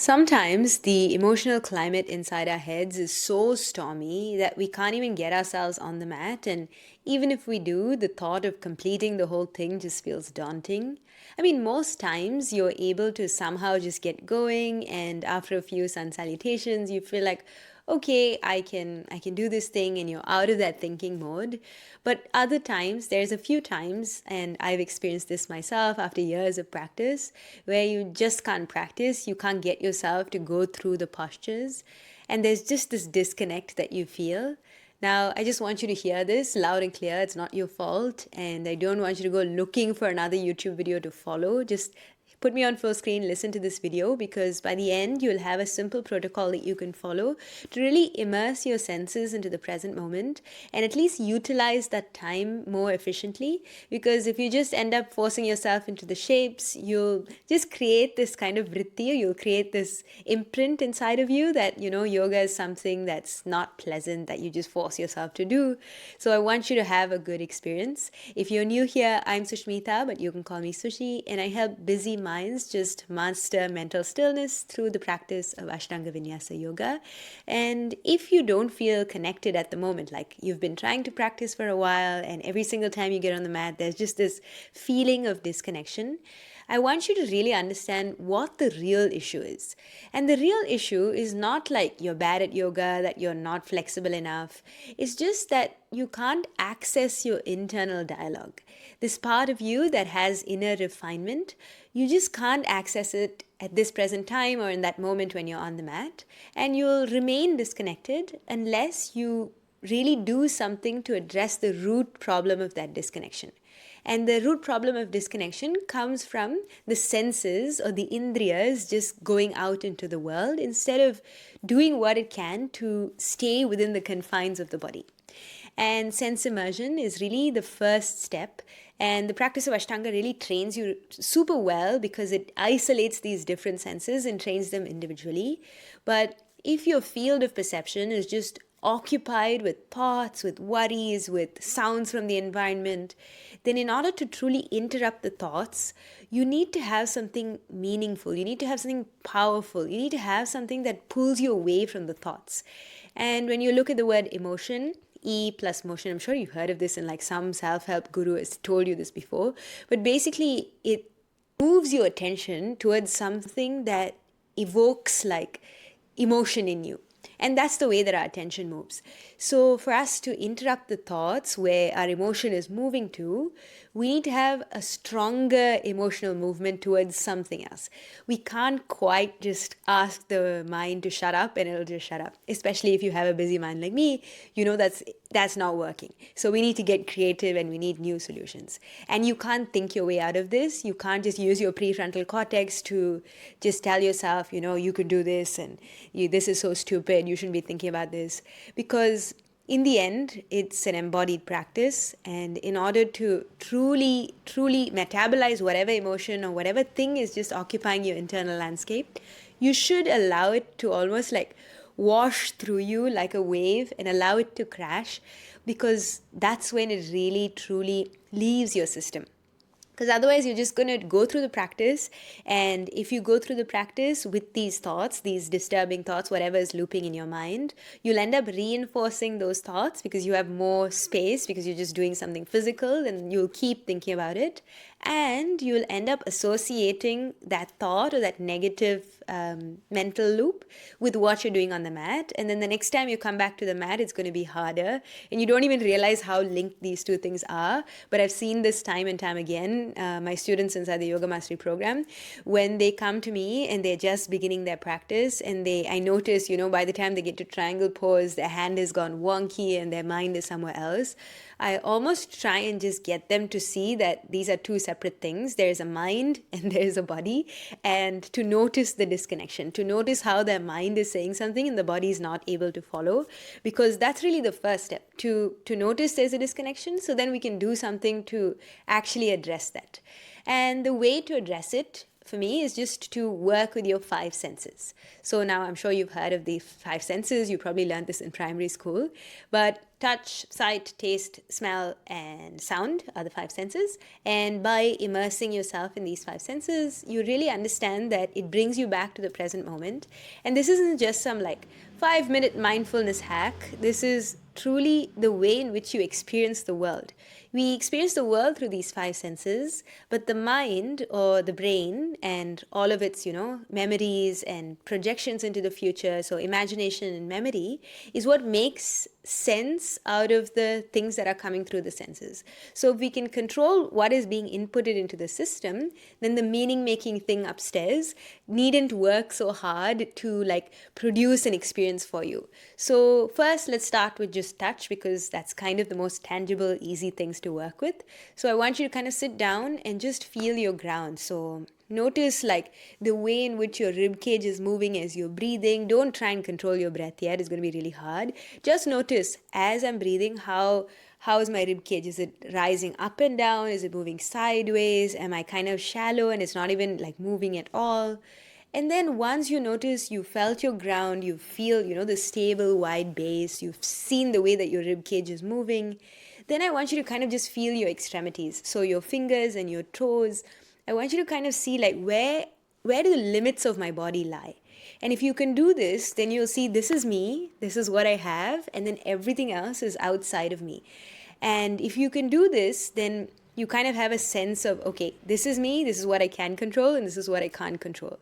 Sometimes the emotional climate inside our heads is so stormy that we can't even get ourselves on the mat, and even if we do, the thought of completing the whole thing just feels daunting. I mean, most times you're able to somehow just get going, and after a few sun salutations, you feel like, okay, I can do this thing, and you're out of that thinking mode. But other times, there's a few times, and I've experienced this myself after years of practice, where you just can't practice, you can't get yourself to go through the postures, and there's just this disconnect that you feel. Now, I just want you to hear this loud and clear. It's not your fault, and I don't want you to go looking for another YouTube video to follow. Just put me on full screen, listen to this video, because by the end, you'll have a simple protocol that you can follow to really immerse your senses into the present moment and at least utilize that time more efficiently. Because if you just end up forcing yourself into the shapes, you'll just create this kind of vritti, you'll create this imprint inside of you that, yoga is something that's not pleasant, that you just force yourself to do. So I want you to have a good experience. If you're new here, I'm Sushmita, but you can call me Sushi, and I help busy minds just master mental stillness through the practice of Ashtanga Vinyasa Yoga. And if you don't feel connected at the moment, like you've been trying to practice for a while and every single time you get on the mat, there's just this feeling of disconnection, I want you to really understand what the real issue is. And the real issue is not like you're bad at yoga, that you're not flexible enough. It's just that you can't access your internal dialogue. This part of you that has inner refinement, you just can't access it at this present time or in that moment when you're on the mat. And you'll remain disconnected unless you really do something to address the root problem of that disconnection. And the root problem of disconnection comes from the senses or the indriyas just going out into the world instead of doing what it can to stay within the confines of the body. And sense immersion is really the first step. And the practice of Ashtanga really trains you super well because it isolates these different senses and trains them individually. But if your field of perception is just occupied with thoughts, with worries, with sounds from the environment, then in order to truly interrupt the thoughts, you need to have something meaningful. You need to have something powerful. You need to have something that pulls you away from the thoughts. And when you look at the word emotion, E plus motion, I'm sure you've heard of this and like some self-help guru has told you this before, but basically it moves your attention towards something that evokes like emotion in you. And that's the way that our attention moves. So for us to interrupt the thoughts where our emotion is moving to, we need to have a stronger emotional movement towards something else. We can't quite just ask the mind to shut up and it'll just shut up. Especially if you have a busy mind like me, that's not working. So we need to get creative and we need new solutions. And you can't think your way out of this. You can't just use your prefrontal cortex to just tell yourself, you can do this and this is so stupid, you shouldn't be thinking about this. Because in the end, it's an embodied practice. And in order to truly, truly metabolize whatever emotion or whatever thing is just occupying your internal landscape, you should allow it to almost like wash through you like a wave and allow it to crash, because that's when it really, truly leaves your system. Because otherwise you're just going to go through the practice, and if you go through the practice with these thoughts, these disturbing thoughts, whatever is looping in your mind, you'll end up reinforcing those thoughts because you have more space, because you're just doing something physical and you'll keep thinking about it, and you'll end up associating that thought or that negative mental loop with what you're doing on the mat. And then the next time you come back to the mat, it's going to be harder, and you don't even realize how linked these two things are. But I've seen this time and time again. My students inside the Yoga Mastery program, when they come to me and they're just beginning their practice, and I notice, by the time they get to triangle pose, their hand has gone wonky and their mind is somewhere else. I almost try and just get them to see that these are two separate things. There's a mind and there's a body, and to notice the disconnection, to notice how their mind is saying something and the body is not able to follow, because that's really the first step, to notice there's a disconnection, so then we can do something to actually address that. And the way to address it for me is just to work with your five senses. So now I'm sure you've heard of the five senses. You probably learned this in primary school. But touch, sight, taste, smell, and sound are the five senses. And by immersing yourself in these five senses, you really understand that it brings you back to the present moment. And this isn't just some like 5-minute mindfulness hack. This is truly the way in which you experience the world. We experience the world through these five senses, but the mind or the brain and all of its, memories and projections into the future, so imagination and memory, is what makes sense out of the things that are coming through the senses. So if we can control what is being inputted into the system, then the meaning-making thing upstairs needn't work so hard to like produce an experience for you. So first, let's start with just touch, because that's kind of the most tangible, easy things to work with. So I want you to kind of sit down and just feel your ground. So notice like the way in which your rib cage is moving as you're breathing. Don't try and control your breath yet. It's going to be really hard. Just notice as I'm breathing, how is my rib cage? Is it rising up and down? Is it moving sideways? Am I kind of shallow and it's not even like moving at all? And then once you notice you felt your ground, you feel, the stable, wide base, you've seen the way that your rib cage is moving, then I want you to kind of just feel your extremities. So your fingers and your toes. I want you to kind of see like where do the limits of my body lie? And if you can do this, then you'll see this is me, this is what I have, and then everything else is outside of me. And if you can do this, then you kind of have a sense of, okay, this is me, this is what I can control, and this is what I can't control.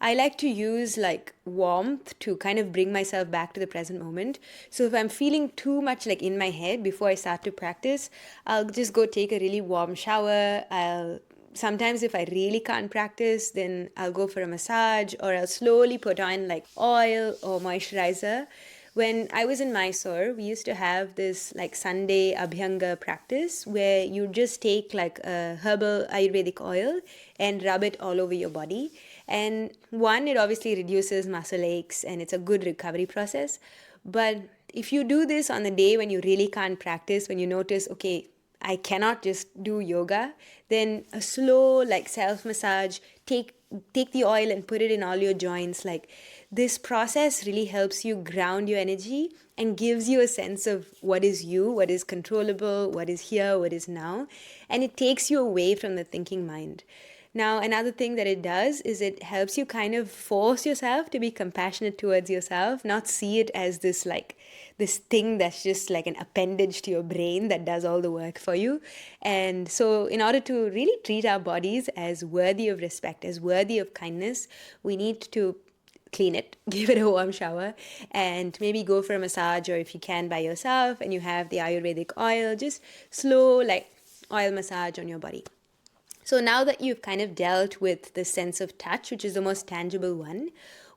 I like to use like warmth to kind of bring myself back to the present moment. So if I'm feeling too much like in my head before I start to practice, I'll just go take a really warm shower. Sometimes if I really can't practice, then I'll go for a massage, or I'll slowly put on like oil or moisturizer. When I was in Mysore, we used to have this like Sunday Abhyanga practice where you just take like a herbal Ayurvedic oil and rub it all over your body. And one, it obviously reduces muscle aches and it's a good recovery process. But if you do this on the day when you really can't practice, when you notice, okay, I cannot just do yoga, then a slow like self-massage, take the oil and put it in all your joints. Like this process really helps you ground your energy and gives you a sense of what is you, what is controllable, what is here, what is now. And it takes you away from the thinking mind. Now, another thing that it does is it helps you kind of force yourself to be compassionate towards yourself, not see it as this thing that's just like an appendage to your brain that does all the work for you. And so in order to really treat our bodies as worthy of respect, as worthy of kindness, we need to clean it, give it a warm shower, and maybe go for a massage, or if you can by yourself and you have the Ayurvedic oil, just slow like oil massage on your body. So now that you've kind of dealt with the sense of touch, which is the most tangible one,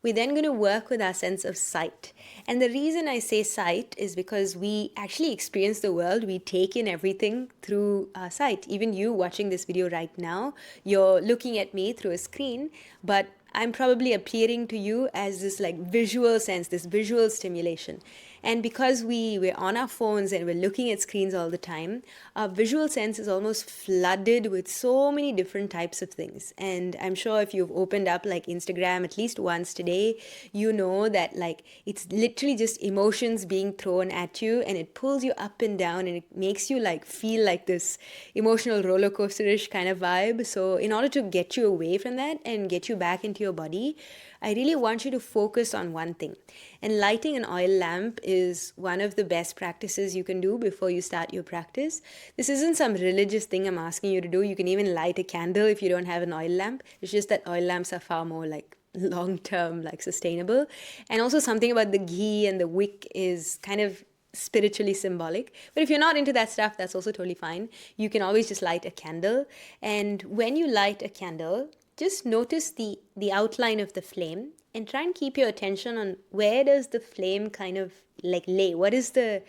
we're then going to work with our sense of sight. And the reason I say sight is because we actually experience the world. We take in everything through our sight. Even you watching this video right now, you're looking at me through a screen, but I'm probably appearing to you as this like visual sense, this visual stimulation. And because we're on our phones and we're looking at screens all the time, our visual sense is almost flooded with so many different types of things. And I'm sure if you've opened up like Instagram at least once today, you know that like it's literally just emotions being thrown at you, and it pulls you up and down, and it makes you like feel like this emotional roller coaster-ish kind of vibe. So in order to get you away from that and get you back into your body, I really want you to focus on one thing. And lighting an oil lamp is one of the best practices you can do before you start your practice. This isn't some religious thing I'm asking you to do. You can even light a candle if you don't have an oil lamp. It's just that oil lamps are far more like long-term, like sustainable. And also something about the ghee and the wick is kind of spiritually symbolic. But if you're not into that stuff, that's also totally fine. You can always just light a candle. And when you light a candle, just notice the outline of the flame and try and keep your attention on where does the flame kind of like lay. What is the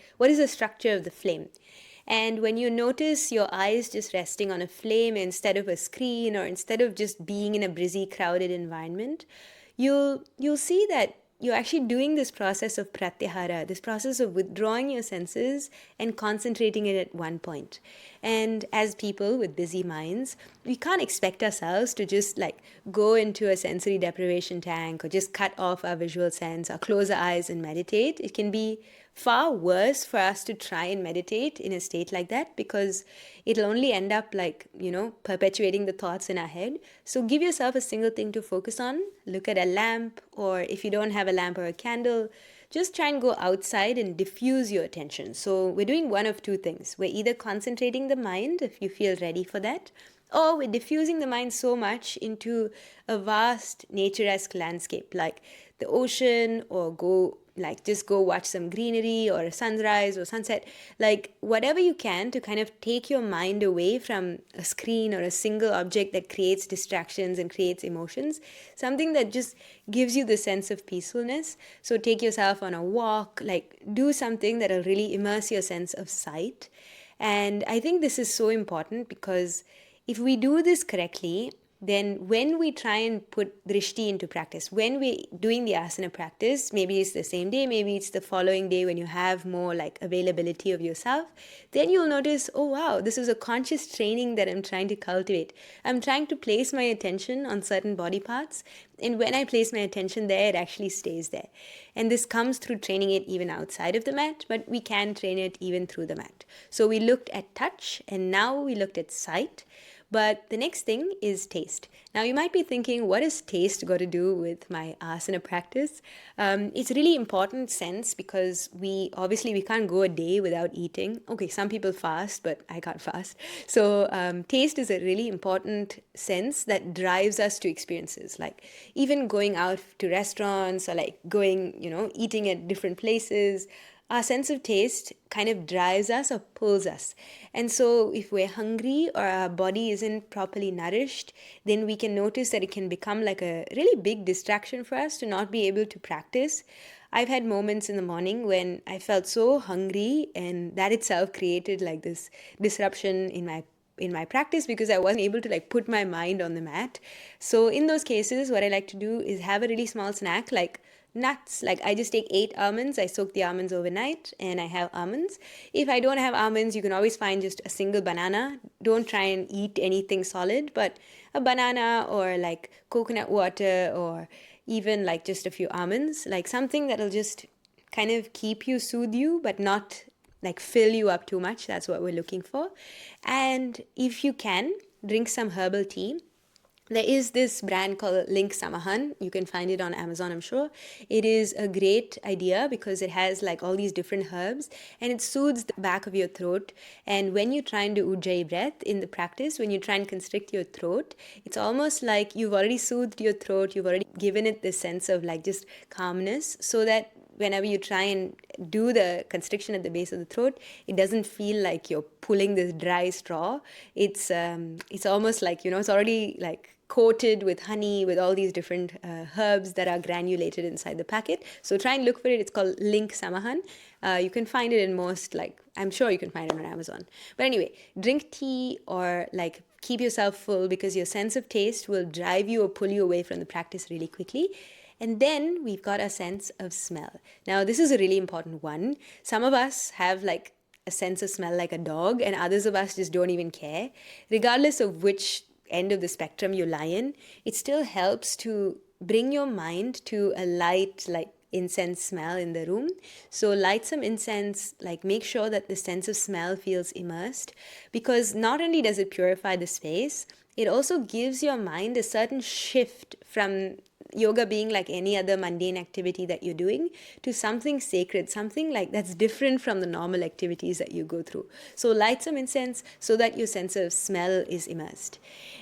structure of the flame? And when you notice your eyes just resting on a flame instead of a screen, or instead of just being in a busy, crowded environment, you'll see that you're actually doing this process of pratyahara, this process of withdrawing your senses and concentrating it at one point. And as people with busy minds, we can't expect ourselves to just like go into a sensory deprivation tank or just cut off our visual sense or close our eyes and meditate. It can be far worse for us to try and meditate in a state like that, because it'll only end up like, perpetuating the thoughts in our head. So give yourself a single thing to focus on. Look at a lamp, or if you don't have a lamp or a candle, just try and go outside and diffuse your attention. So we're doing one of two things. We're either concentrating the mind, if you feel ready for that, or we're diffusing the mind so much into a vast nature-esque landscape, like the ocean, or just go watch some greenery or a sunrise or sunset, like whatever you can to kind of take your mind away from a screen or a single object that creates distractions and creates emotions, something that just gives you the sense of peacefulness. So take yourself on a walk, like do something that'll really immerse your sense of sight. And I think this is so important, because if we do this correctly, then when we try and put drishti into practice, when we're doing the asana practice, maybe it's the same day, maybe it's the following day when you have more like availability of yourself, then you'll notice, oh wow, this is a conscious training that I'm trying to cultivate. I'm trying to place my attention on certain body parts, and when I place my attention there, it actually stays there. And this comes through training it even outside of the mat, but we can train it even through the mat. So we looked at touch, and now we looked at sight. But the next thing is taste. Now you might be thinking, what has taste got to do with my asana practice? It's a really important sense, because we can't go a day without eating. Okay, some people fast, but I can't fast. So taste is a really important sense that drives us to experiences. Like even going out to restaurants, or like going, eating at different places, our sense of taste kind of drives us or pulls us. And so if we're hungry or our body isn't properly nourished, then we can notice that it can become like a really big distraction for us to not be able to practice. I've had moments in the morning when I felt so hungry, and that itself created like this disruption in my practice, because I wasn't able to like put my mind on the mat. So in those cases, what I like to do is have a really small snack, like nuts. Like I just take 8 almonds, I soak the almonds overnight, and I have almonds. If I don't have almonds, you can always find just a single banana. Don't try and eat anything solid, but a banana, or like coconut water, or even like just a few almonds, like something that'll just kind of soothe you, but not like fill you up too much. That's what we're looking for. And if you can, drink some herbal tea. There is this brand called 𝐿𝐸𝐸𝐸. You can find it on Amazon, I'm sure. It is a great idea because it has like all these different herbs, and it soothes the back of your throat. And when you try and do ujjayi breath in the practice, when you try and constrict your throat, it's almost like you've already soothed your throat, you've already given it this sense of like just calmness, so that whenever you try and do the constriction at the base of the throat, it doesn't feel like you're pulling this dry straw. It's almost like, it's already like coated with honey, with all these different herbs that are granulated inside the packet. So try and look for it. It's called 𝐿𝐸𝐸𝐸. You can find it in most, like, I'm sure you can find it on Amazon. But anyway, drink tea, or like keep yourself full, because your sense of taste will drive you or pull you away from the practice really quickly. And then we've got a sense of smell. Now, this is a really important one. Some of us have like a sense of smell like a dog, and others of us just don't even care. Regardless of which end of the spectrum you lie in, it still helps to bring your mind to a light, like incense smell in the room. So light some incense, like make sure that the sense of smell feels immersed, because not only does it purify the space, it also gives your mind a certain shift from yoga being like any other mundane activity that you're doing to something sacred, something like that's different from the normal activities that you go through. So light some incense so that your sense of smell is immersed.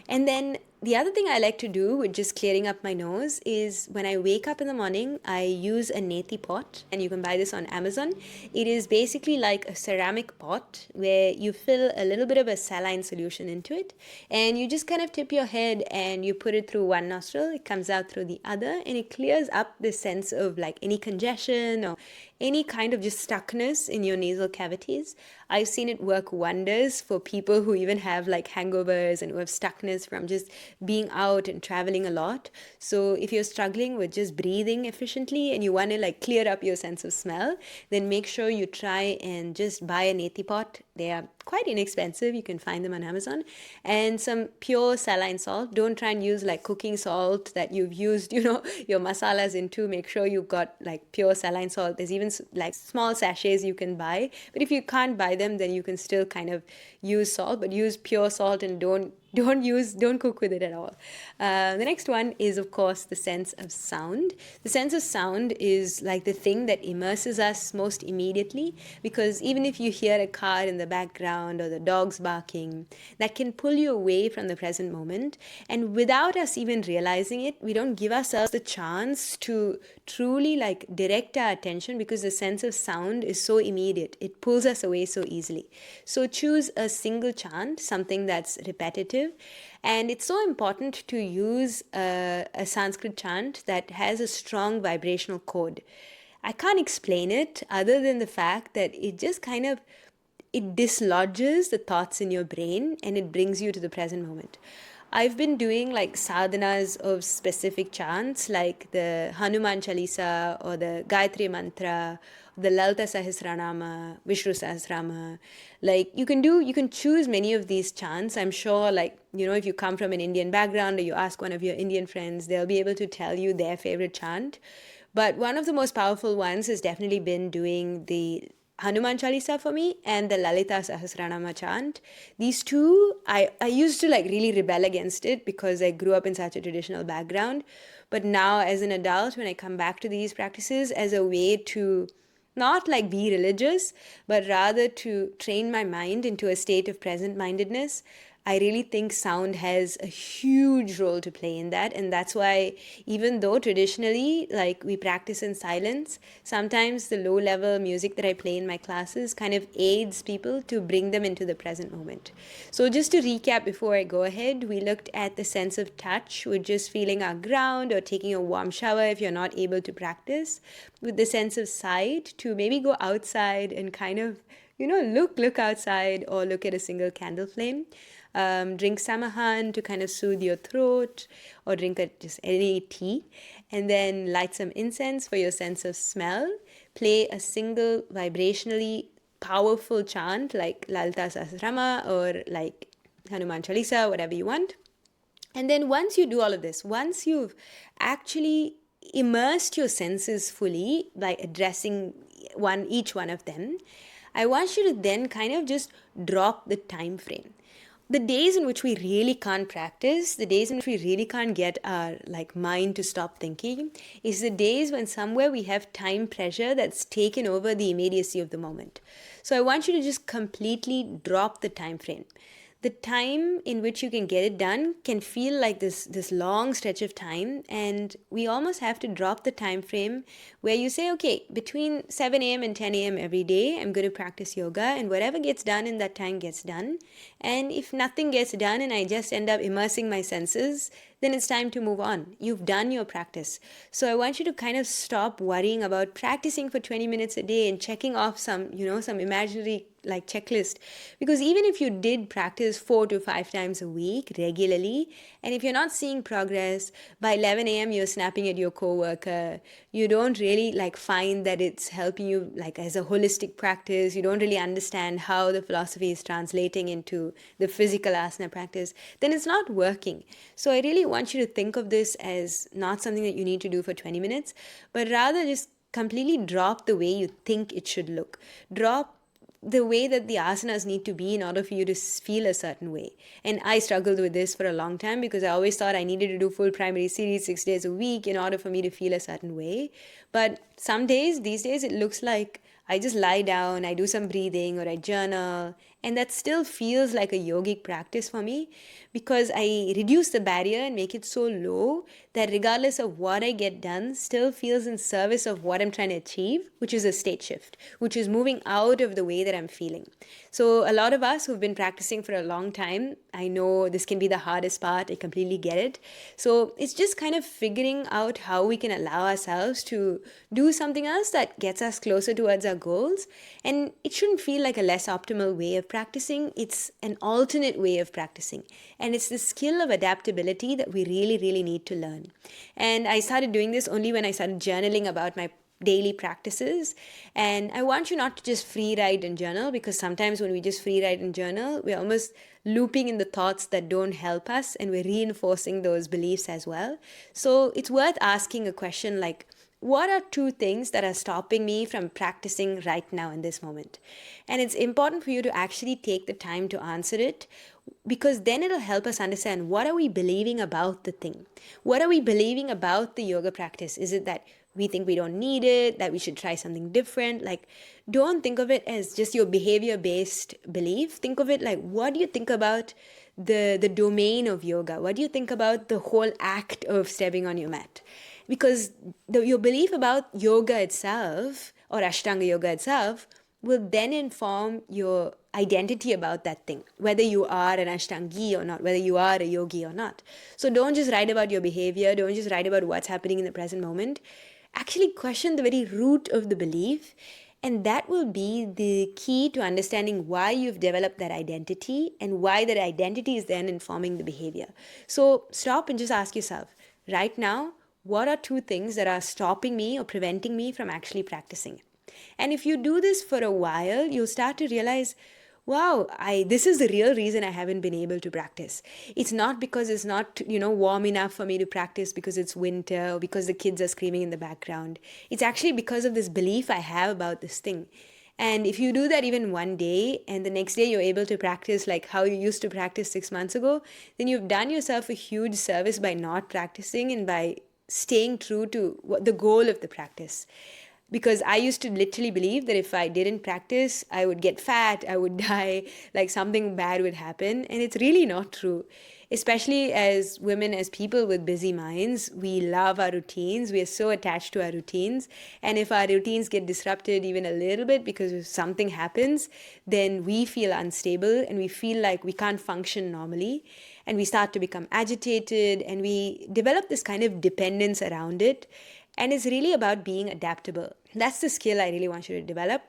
And then the other thing I like to do with just clearing up my nose is when I wake up in the morning, I use a neti pot, and you can buy this on Amazon. It is basically like a ceramic pot where you fill a little bit of a saline solution into it, and you just kind of tip your head and you put it through one nostril, it comes out through the other, and it clears up the sense of like any congestion or any kind of just stuckness in your nasal cavities. I've seen it work wonders for people who even have like hangovers and who have stuckness from just being out and traveling a lot. So if you're struggling with just breathing efficiently and you want to like clear up your sense of smell, then make sure you try and just buy a neti pot. They are quite inexpensive. You can find them on Amazon. And some pure saline salt. Don't try and use like cooking salt that you've used, your masalas into. Make sure you've got like pure saline salt. There's even like small sachets you can buy. But if you can't buy them, then you can still kind of use salt, but use pure salt and don't cook with it at all. The next one is, of course, the sense of sound. The sense of sound is like the thing that immerses us most immediately, because even if you hear a car in the background or the dogs barking, that can pull you away from the present moment. And without us even realizing it, we don't give ourselves the chance to truly like direct our attention, because the sense of sound is so immediate. It pulls us away so easily. So choose a single chant, something that's repetitive. And it's so important to use a Sanskrit chant that has a strong vibrational code. I can't explain it other than the fact that it just kind of it dislodges the thoughts in your brain and it brings you to the present moment. I've been doing like sadhanas of specific chants like the Hanuman Chalisa or the Gayatri Mantra, the Lalita Sahasranama, Vishnu Sahasrama. Like you can choose many of these chants. I'm sure like, if you come from an Indian background or you ask one of your Indian friends, they'll be able to tell you their favorite chant. But one of the most powerful ones has definitely been doing the Hanuman Chalisa for me and the Lalita Sahasranama chant. These two, I used to like really rebel against it because I grew up in such a traditional background. But now as an adult, when I come back to these practices as a way to not like be religious, but rather to train my mind into a state of present-mindedness, I really think sound has a huge role to play in that. And that's why, even though traditionally, like we practice in silence, sometimes the low level music that I play in my classes kind of aids people to bring them into the present moment. So just to recap before I go ahead, we looked at the sense of touch with just feeling our ground or taking a warm shower if you're not able to practice, with the sense of sight to maybe go outside and kind of, look outside or look at a single candle flame. Drink samahan to kind of soothe your throat, or drink just any tea, and then light some incense for your sense of smell. Play a single vibrationally powerful chant like Lalita Sahasrama or like Hanuman Chalisa, whatever you want. And then once you do all of this, once you've actually immersed your senses fully by addressing each one of them, I want you to then kind of just drop the time frame. The days in which we really can't practice, the days in which we really can't get our like mind to stop thinking, is the days when somewhere we have time pressure that's taken over the immediacy of the moment. So I want you to just completely drop the time frame. The time in which you can get it done can feel like this long stretch of time, and we almost have to drop the time frame where you say, okay, between 7 a.m. and 10 a.m. every day, I'm going to practice yoga, and whatever gets done in that time gets done. And if nothing gets done and I just end up immersing my senses, then it's time to move on. You've done your practice. So I want you to kind of stop worrying about practicing for 20 minutes a day and checking off some imaginary like checklist. Because even if you did practice 4 to 5 times a week regularly, and if you're not seeing progress, by 11 a.m. you're snapping at your coworker, you don't really like find that it's helping you like as a holistic practice, you don't really understand how the philosophy is translating into the physical asana practice, then it's not working. So I really want you to think of this as not something that you need to do for 20 minutes, but rather just completely drop the way you think it should look. Drop the way that the asanas need to be in order for you to feel a certain way. And I struggled with this for a long time because I always thought I needed to do full primary series 6 days a week in order for me to feel a certain way. But some days, these days, it looks like I just lie down, I do some breathing, or I journal, and that still feels like a yogic practice for me because I reduce the barrier and make it so low that regardless of what I get done, still feels in service of what I'm trying to achieve, which is a state shift, which is moving out of the way that I'm feeling. So a lot of us who've been practicing for a long time, I know this can be the hardest part, I completely get it. So it's just kind of figuring out how we can allow ourselves to do something else that gets us closer towards our goals. And it shouldn't feel like a less optimal way of practicing. It's an alternate way of practicing. And it's the skill of adaptability that we really, really need to learn. And I started doing this only when I started journaling about my daily practices. And I want you not to just free write and journal, because sometimes when we just free write and journal, we're almost looping in the thoughts that don't help us, and we're reinforcing those beliefs as well. So it's worth asking a question like, what are 2 things that are stopping me from practicing right now in this moment? And it's important for you to actually take the time to answer it, because then it'll help us understand, what are we believing about the thing? What are we believing about the yoga practice? Is it that we think we don't need it, that we should try something different? Like, don't think of it as just your behavior-based belief. Think of it like, what do you think about the domain of yoga? What do you think about the whole act of stepping on your mat? Because your belief about yoga itself, or Ashtanga yoga itself, will then inform your identity about that thing, whether you are an Ashtangi or not, whether you are a yogi or not. So don't just write about your behavior, don't just write about what's happening in the present moment. Actually question the very root of the belief, and that will be the key to understanding why you've developed that identity and why that identity is then informing the behavior. So stop and just ask yourself, right now, what are 2 things that are stopping me or preventing me from actually practicing? And if you do this for a while, you'll start to realize, wow, this is the real reason I haven't been able to practice. It's not because it's not, warm enough for me to practice because it's winter or because the kids are screaming in the background. It's actually because of this belief I have about this thing. And if you do that even one day, and the next day you're able to practice like how you used to practice 6 months ago, then you've done yourself a huge service by not practicing and by staying true to the goal of the practice. Because I used to literally believe that if I didn't practice, I would get fat, I would die, like something bad would happen. And it's really not true. Especially as women, as people with busy minds, we love our routines. We are so attached to our routines. And if our routines get disrupted even a little bit because if something happens, then we feel unstable and we feel like we can't function normally. And we start to become agitated and we develop this kind of dependence around it. And it's really about being adaptable. That's the skill I really want you to develop.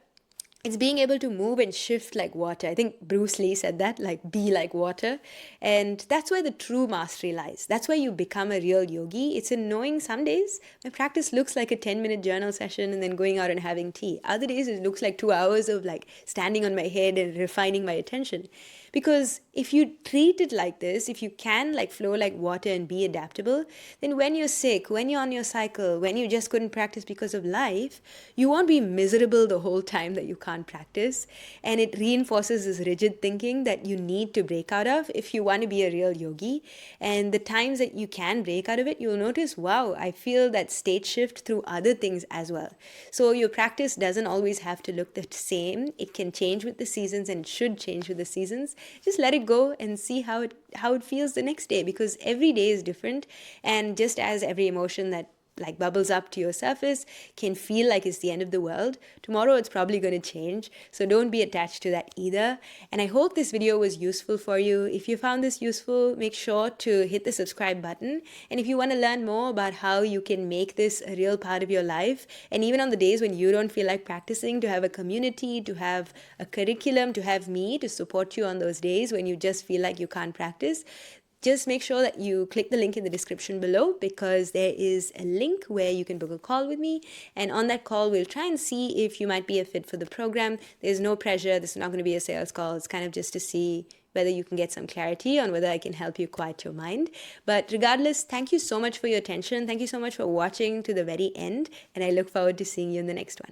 It's being able to move and shift like water. I think Bruce Lee said that, like be like water. And that's where the true mastery lies. That's where you become a real yogi. It's in knowing some days my practice looks like a 10-minute journal session and then going out and having tea. Other days it looks like 2 hours of like standing on my head and refining my attention. Because if you treat it like this, if you can like flow like water and be adaptable, then when you're sick, when you're on your cycle, when you just couldn't practice because of life, you won't be miserable the whole time that you can't practice. And it reinforces this rigid thinking that you need to break out of if you want to be a real yogi. And the times that you can break out of it, you'll notice, wow, I feel that state shift through other things as well. So your practice doesn't always have to look the same. It can change with the seasons and it should change with the seasons. Just let it go and see how it feels the next day, because every day is different. And just as every emotion that like bubbles up to your surface can feel like it's the end of the world, tomorrow it's probably going to change. So don't be attached to that either. And I hope this video was useful for you. If you found this useful, make sure to hit the subscribe button. And if you want to learn more about how you can make this a real part of your life, and even on the days when you don't feel like practicing, to have a community, to have a curriculum, to have me to support you on those days when you just feel like you can't practice, just make sure that you click the link in the description below, because there is a link where you can book a call with me. And on that call, we'll try and see if you might be a fit for the program. There's no pressure. This is not going to be a sales call. It's kind of just to see whether you can get some clarity on whether I can help you quiet your mind. But regardless, thank you so much for your attention. Thank you so much for watching to the very end. And I look forward to seeing you in the next one.